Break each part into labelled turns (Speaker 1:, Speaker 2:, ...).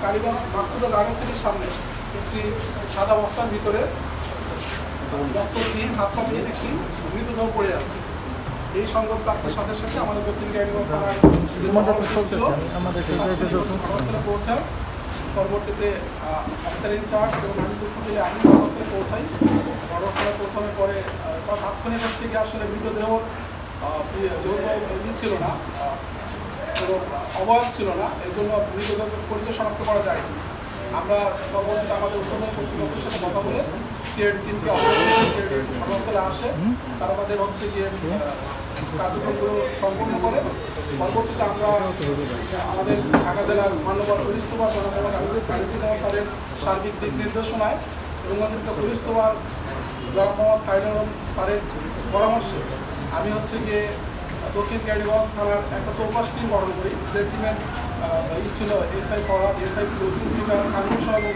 Speaker 1: কালীগঞ্জ মাকসুদা garden সিটির সামনে একটি সাদা বস্তার ভিতরে বস্ত্রহীন হাত পা দিয়ে একটি মৃতদেহ পড়ে আছে। এই সংবাদ প্রাপ্তির সাথে সাথে আমাদের দক্ষিণ কালীগঞ্জ থানার ঘটনাস্থলে পৌঁছায়। পরবর্তীতে অফিসার ইনচার্জ এবং আমি তথ্য পেলে আমি ঘটনাস্থলে পৌঁছাই। ঘটনাস্থলে পৌঁছানোর পরে তাৎক্ষণিক হচ্ছে গিয়ে আসলে মৃতদেহ ছিল না এবং অবয়ব ছিল না, এই জন্য মৃতদেহের পরিচয় শনাক্ত করা যায়নি। আমরা পরবর্তীতে আমাদের উত্তরবঙ্গ কর্তৃপক্ষের সাথে কথা বলে সিআইডি টিমকে ঘটনাস্থলে আসে, তারা তাদের হচ্ছে গিয়ে কার্যক্রমগুলো সম্পূর্ণ করে। পরবর্তীতে আমরা আমাদের ঢাকা জেলার মাননীয় পুলিশ সুপার স্যারের সার্বিক দিক নির্দেশনায় এবং অতিরিক্ত পুলিশ সুপার মোহাম্মদ খাইরুল স্যারের পরামর্শে আমি হচ্ছে গিয়ে দক্ষিণ কালীগঞ্জ থানার একটা চৌপাশ টিম গঠন করি। যে টিমের ছিল এসআই ফরহাদ, এসআই কানুন সহ এবং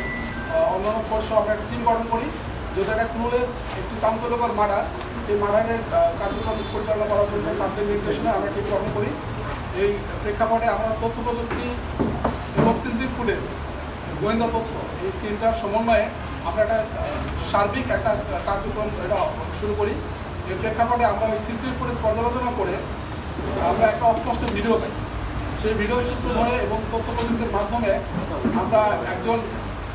Speaker 1: অন্যান্য ফোর্স আমরা একটা টিম গঠন করি, যেটা একটা ক্লুলেস একটি চাঞ্চল্যকর মার্ডার। এই মার্ডারের কার্যক্রম পরিচালনা করার জন্য তাদের নির্দেশনায় আমরা টিম গঠন করি। এই প্রেক্ষাপটে আমরা তথ্য প্রযুক্তি এবং সিসিটিভি ফুটেজ, গোয়েন্দা তথ্য, এই তিনটার সমন্বয়ে আমরা একটা সার্বিক একটা কার্যক্রম এটা শুরু করি। এই প্রেক্ষাপটে আমরা ওই সিসিটিভি ফুটেজ পর্যালোচনা করে আমরা একটা অস্পষ্ট ভিডিও পাই। সেই ভিডিও সূত্র ধরে এবং তথ্য প্রযুক্তির মাধ্যমে আমরা একজন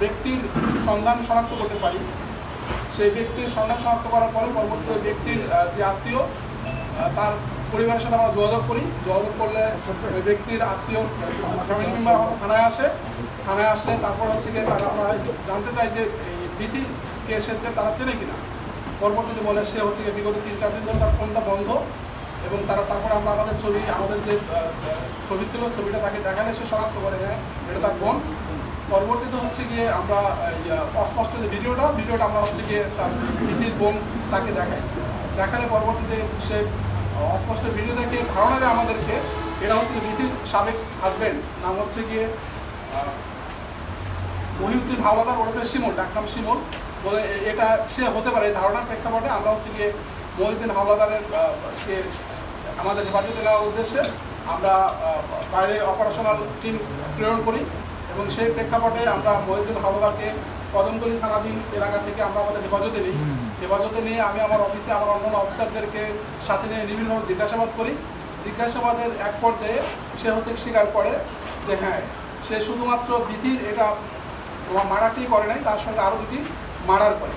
Speaker 1: ব্যক্তির সন্ধান শনাক্ত করতে পারি। সেই ব্যক্তির সন্ধান শনাক্ত করার পরে পরবর্তী ওই ব্যক্তির যে আত্মীয়, তার পরিবারের সাথে আমরা যোগাযোগ করি। যোগাযোগ করলে ওই ব্যক্তির আত্মীয় ফ্যামিলি মেম্বার আমাদের থানায় আসে। থানায় আসলে তারপর হচ্ছে গিয়ে তারা আমরা জানতে চাই যে এই ভীতি কে এসেছে তারা চেনে কিনা। পরবর্তীতে বলে সে হচ্ছে গিয়ে বিগত 3-4 দিন ধরে তার ফোনটা বন্ধ, এবং তারপরে আমরা আমাদের যে ছবি ছিল ছবিটা তাকে দেখালে সে শনাক্ত করে হ্যাঁ এটা তার বোন। পরবর্তীতে হচ্ছে গিয়ে আমরা অস্পষ্ট যে ভিডিওটা আমরা হচ্ছে গিয়ে তার ভীতির বোন তাকে দেখালে পরবর্তীতে সে অস্পষ্ট ভিডিও দেখে ধারণা দেয় আমাদেরকে এটা হচ্ছে ভীতির সাবেক হাজব্যান্ড, নাম হচ্ছে গিয়ে মহিউদ্দিন হাওলাদার ওরফে শিমুল, ডাকনাম শিমুল বলে এটা সে হতে পারে। এই ধারণার প্রেক্ষাপটে আমরা হচ্ছে গিয়ে মহিউদ্দিন হাওলাদারের কে আমাদের হেফাজতে নেওয়ার উদ্দেশ্যে আমরা বাইরে অপারেশনাল টিম প্রেরণ করি, এবং সেই প্রেক্ষাপটে আমরা মহিউদ্দিন হাওলাদারকে কদমতলী থানাধীন এলাকা থেকে আমরা আমাদের হেফাজতে নিই। হেফাজতে নিয়ে আমি আমার অফিসে আমার অন্যান্য অফিসারদেরকে সাথে নিয়ে বিভিন্নভাবে জিজ্ঞাসাবাদ করি। জিজ্ঞাসাবাদের এক পর্যায়ে সে হচ্ছে স্বীকার করে যে হ্যাঁ সে শুধুমাত্র ভীতির এটা মার্ডারটি করে নাই, তার সঙ্গে আরও দুটি মার্ডার করে।